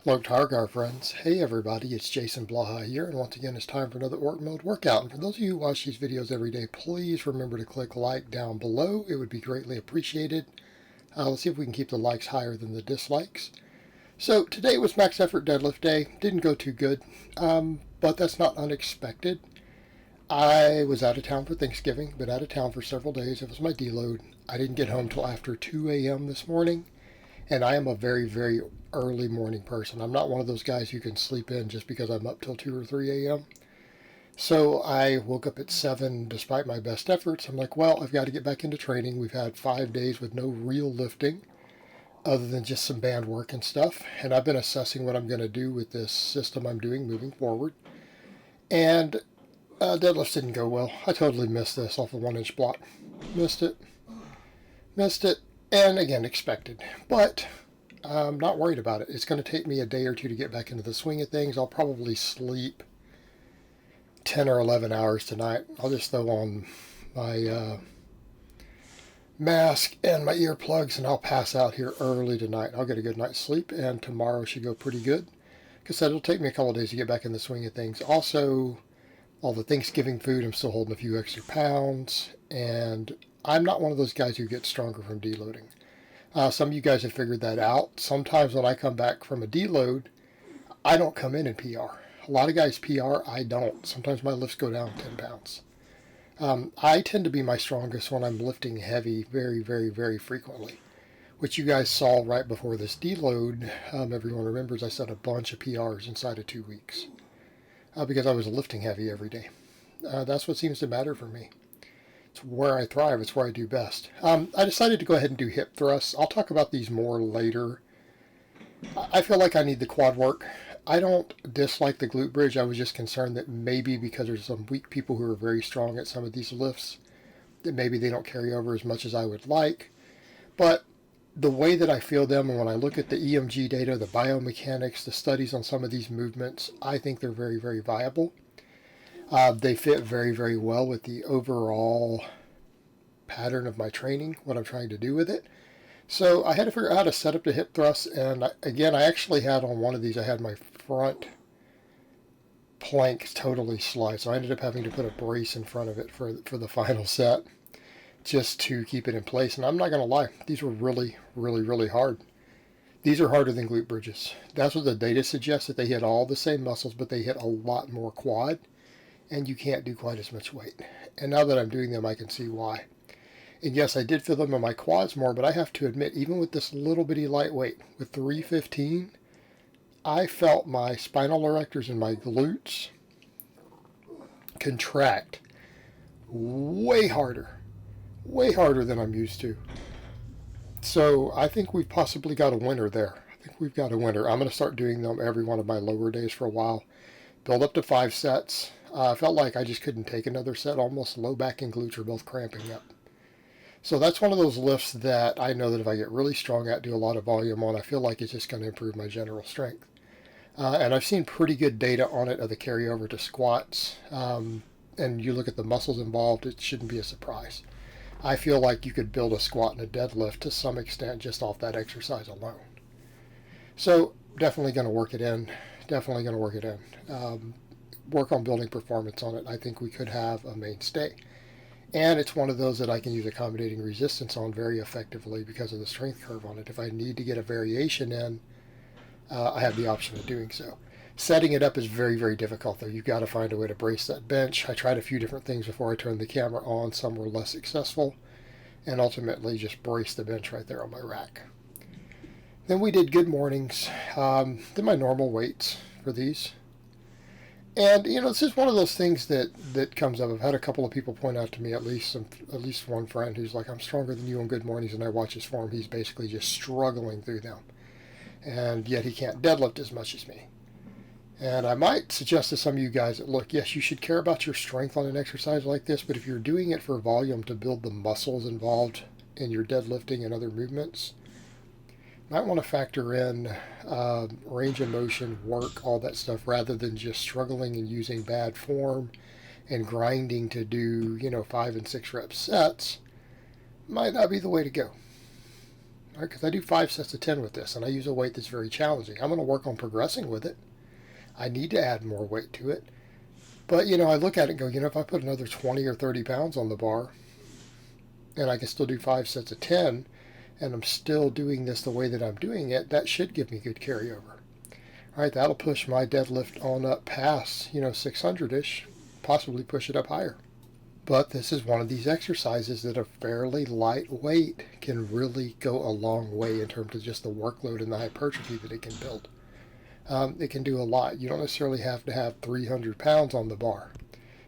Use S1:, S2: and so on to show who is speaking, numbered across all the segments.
S1: Hello Targar friends. Hey everybody, it's Jason Blaha here, and once again it's time for another Orc Mode workout. And for those of you who watch these videos every day, please remember to click like down below. It would be greatly appreciated. Let's see if we can keep the likes higher than the dislikes. So today was max effort deadlift day. Didn't go too good, but that's not unexpected. I was out of town for Thanksgiving, been out of town for several days. It was my deload. I didn't get home till after 2 a.m. this morning. And I am a very, very early morning person. I'm not one of those guys who can sleep in just because I'm up till 2 or 3 a.m. So I woke up at 7 despite my best efforts. I'm like, well, I've got to get back into training. We've had 5 days with no real lifting other than just some band work and stuff. And I've been assessing what I'm going to do with this system I'm doing moving forward. And deadlifts didn't go well. I totally missed this off a 1-inch block. Missed it. And again, expected. But I'm not worried about it. It's going to take me a day or two to get back into the swing of things. I'll probably sleep 10 or 11 hours tonight. I'll just throw on my mask and my earplugs, and I'll pass out here early tonight. I'll get a good night's sleep, and tomorrow should go pretty good. Like I said, it'll take me a couple of days to get back in the swing of things. Also, all the Thanksgiving food, I'm still holding a few extra pounds, and I'm not one of those guys who gets stronger from deloading. Some of you guys have figured that out. Sometimes when I come back from a deload, I don't come in PR. A lot of guys PR, I don't. Sometimes my lifts go down 10 pounds. I tend to be my strongest when I'm lifting heavy very, very, very frequently, which you guys saw right before this deload. Everyone remembers I set a bunch of PRs inside of 2 weeks because I was lifting heavy every day. That's what seems to matter for me. It's where I thrive. It's where I do best. I decided to go ahead and do hip thrusts. I'll talk about these more later. I feel like I need the quad work. I don't dislike the glute bridge. I was just concerned that maybe because there's some weak people who are very strong at some of these lifts, that maybe they don't carry over as much as I would like. But the way that I feel them, and when I look at the EMG data, the biomechanics, the studies on some of these movements, I think they're very, very viable. They fit very, very well with the overall pattern of my training, what I'm trying to do with it. So I had to figure out how to set up the hip thrust, and again, I actually had on one of these, I had my front plank totally slide, so I ended up having to put a brace in front of it for the final set just to keep it in place. And I'm not going to lie, these were really, really, really hard. These are harder than glute bridges. That's what the data suggests, that they hit all the same muscles, but they hit a lot more quad. And you can't do quite as much weight. And now that I'm doing them, I can see why. And yes, I did feel them in my quads more, but I have to admit, even with this little bitty lightweight, with 315, I felt my spinal erectors and my glutes contract way harder than I'm used to. So I think we've possibly got a winner there. I'm going to start doing them every one of my lower days for a while. Build up to 5 sets. I felt like I just couldn't take another set. Almost low back and glutes are both cramping up. So that's one of those lifts that I know that if I get really strong at, do a lot of volume on, I feel like it's just going to improve my general strength. And I've seen pretty good data on it of the carryover to squats. And you look at the muscles involved, it shouldn't be a surprise. I feel like you could build a squat and a deadlift to some extent just off that exercise alone. So definitely going to work it in. Work on building performance on it. I think we could have a mainstay. And it's one of those that I can use accommodating resistance on very effectively because of the strength curve on it. If I need to get a variation in, I have the option of doing so. Setting it up is very, very difficult, though. You've got to find a way to brace that bench. I tried a few different things before I turned the camera on. Some were less successful. And ultimately just brace the bench right there on my rack. Then we did good mornings. Did my normal weights for these. And, you know, this is one of those things that comes up. I've had a couple of people point out to me, at least one friend who's like, I'm stronger than you on good mornings, and I watch his form. He's basically just struggling through them. And yet he can't deadlift as much as me. And I might suggest to some of you guys that, look, yes, you should care about your strength on an exercise like this, but if you're doing it for volume to build the muscles involved in your deadlifting and other movements, might want to factor in range of motion, work, all that stuff, rather than just struggling and using bad form and grinding to do, 5 and 6 rep sets. Might not be the way to go. Right? Because I do 5 sets of 10 with this, and I use a weight that's very challenging. I'm going to work on progressing with it. I need to add more weight to it. But, I look at it and go, if I put another 20 or 30 pounds on the bar, and I can still do 5 sets of 10, and I'm still doing this the way that I'm doing it, that should give me good carryover. All right, that'll push my deadlift on up past, 600-ish, possibly push it up higher. But this is one of these exercises that a fairly lightweight can really go a long way in terms of just the workload and the hypertrophy that it can build. It can do a lot. You don't necessarily have to have 300 pounds on the bar.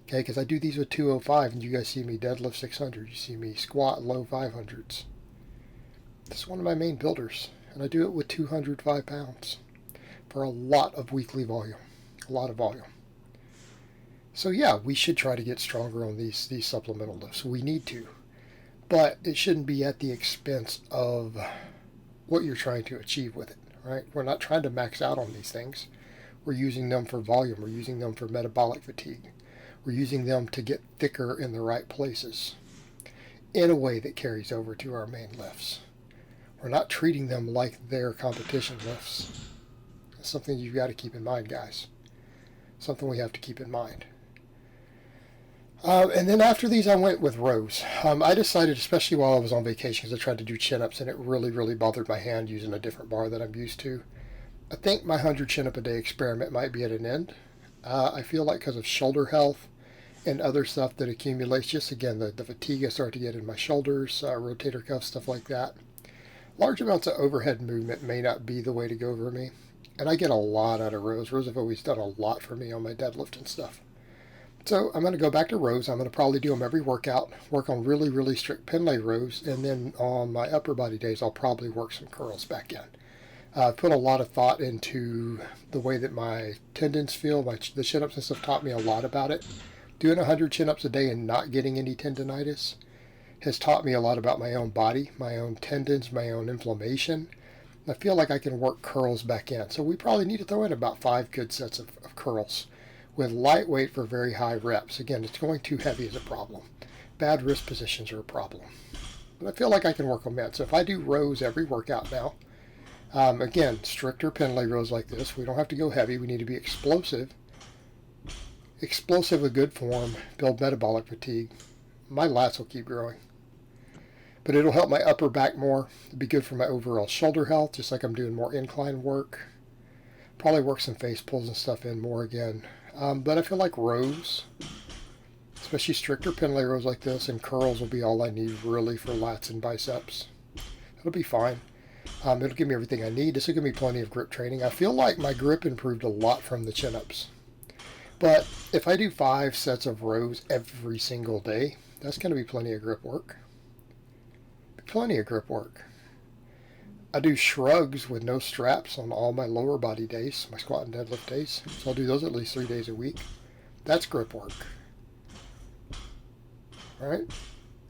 S1: Okay, because I do these with 205, and you guys see me deadlift 600. You see me squat low 500s. This is one of my main builders, and I do it with 205 pounds for a lot of weekly volume. A lot of volume. So yeah, we should try to get stronger on these supplemental lifts. We need to. But it shouldn't be at the expense of what you're trying to achieve with it, right? We're not trying to max out on these things. We're using them for volume. We're using them for metabolic fatigue. We're using them to get thicker in the right places in a way that carries over to our main lifts. We're not treating them like they're competition lifts. That's something you've got to keep in mind, guys. Something we have to keep in mind. And then after these, I went with rows. I decided, especially while I was on vacation, because I tried to do chin-ups, and it really, really bothered my hand using a different bar that I'm used to. I think my 100 chin-up a day experiment might be at an end. I feel like because of shoulder health and other stuff that accumulates, just again, the fatigue I start to get in my shoulders, rotator cuffs, stuff like that. Large amounts of overhead movement may not be the way to go for me. And I get a lot out of rows. Rows have always done a lot for me on my deadlift and stuff. So I'm going to go back to rows. I'm going to probably do them every workout, work on really, really strict Pendley rows, and then on my upper body days, I'll probably work some curls back in. I've put a lot of thought into the way that my tendons feel. The chin-ups and stuff taught me a lot about it. Doing 100 chin-ups a day and not getting any tendinitis has taught me a lot about my own body, my own tendons, my own inflammation. I feel like I can work curls back in. So we probably need to throw in about 5 good sets of curls with lightweight for very high reps. Again, it's going too heavy is a problem. Bad wrist positions are a problem. But I feel like I can work on that. So if I do rows every workout now, again, stricter Pendley rows like this, we don't have to go heavy. We need to be explosive. Explosive with good form, build metabolic fatigue. My lats will keep growing. But it'll help my upper back more. It'll be good for my overall shoulder health, just like I'm doing more incline work. Probably work some face pulls and stuff in more again. But I feel like rows, especially stricter Pendley rows like this, and curls will be all I need really for lats and biceps. It'll be fine. It'll give me everything I need. This will give me plenty of grip training. I feel like my grip improved a lot from the chin-ups. But if I do 5 sets of rows every single day, that's going to be plenty of grip work. Plenty of grip work. I do shrugs with no straps on all my lower body days, my squat and deadlift days. So I'll do those at least 3 days a week. That's grip work. All right?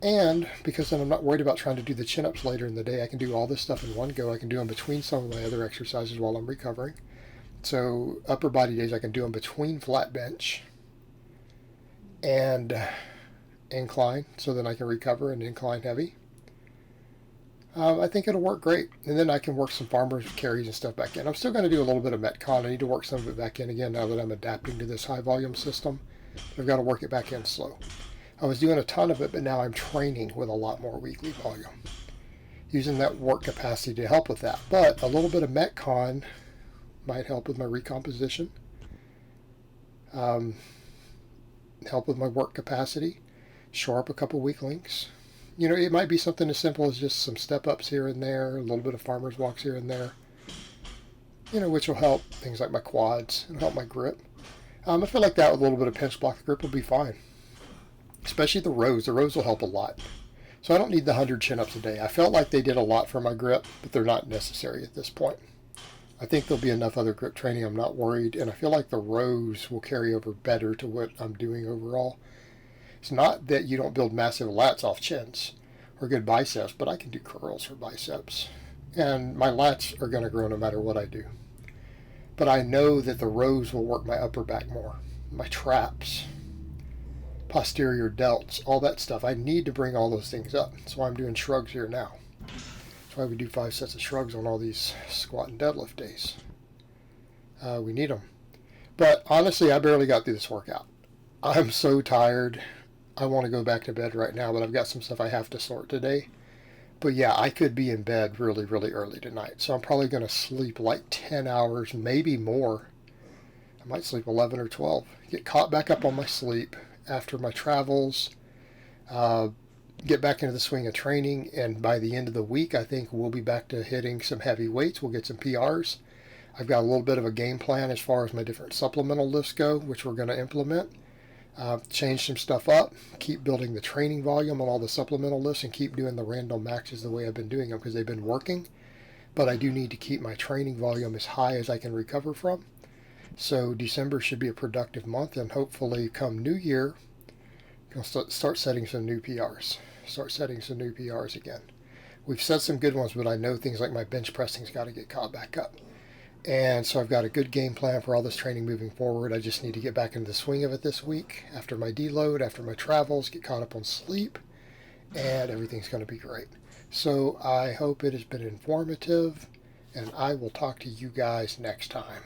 S1: And because then I'm not worried about trying to do the chin-ups later in the day, I can do all this stuff in one go. I can do them between some of my other exercises while I'm recovering. So upper body days, I can do them between flat bench and incline, so then I can recover and incline heavy. I think it'll work great. And then I can work some farmers carries and stuff back in. I'm still going to do a little bit of Metcon. I need to work some of it back in again now that I'm adapting to this high volume system. I've got to work it back in slow. I was doing a ton of it, but now I'm training with a lot more weekly volume, using that work capacity to help with that. But a little bit of Metcon might help with my recomposition, help with my work capacity, shore up a couple weak links. It might be something as simple as just some step-ups here and there, a little bit of farmer's walks here and there, which will help things like my quads and help my grip. I feel like that with a little bit of pinch block, the grip will be fine, especially the rows. The rows will help a lot. So I don't need the 100 chin-ups a day. I felt like they did a lot for my grip, but they're not necessary at this point. I think there'll be enough other grip training. I'm not worried, and I feel like the rows will carry over better to what I'm doing overall. It's not that you don't build massive lats off chins or good biceps, but I can do curls for biceps. And my lats are going to grow no matter what I do. But I know that the rows will work my upper back more, my traps, posterior delts, all that stuff. I need to bring all those things up. That's why I'm doing shrugs here now. That's That's why we do 5 sets of shrugs on all these squat and deadlift days. We need them. But honestly, I barely got through this workout. I'm so tired. I want to go back to bed right now, but I've got some stuff I have to sort today. But yeah, I could be in bed really, really early tonight. So I'm probably going to sleep like 10 hours, maybe more. I might sleep 11 or 12. Get caught back up on my sleep after my travels. Get back into the swing of training. And by the end of the week, I think we'll be back to hitting some heavy weights. We'll get some PRs. I've got a little bit of a game plan as far as my different supplemental lists go, which we're going to implement. Change some stuff up, keep building the training volume on all the supplemental lists, and keep doing the random maxes the way I've been doing them because they've been working. But I do need to keep my training volume as high as I can recover from. So December should be a productive month, and hopefully come New Year, I'll start setting some new PRs. Start setting some new PRs again. We've set some good ones, but I know things like my bench pressing's got to get caught back up. And so I've got a good game plan for all this training moving forward. I just need to get back into the swing of it this week after my deload, after my travels, get caught up on sleep, and everything's going to be great. So I hope it has been informative, and I will talk to you guys next time.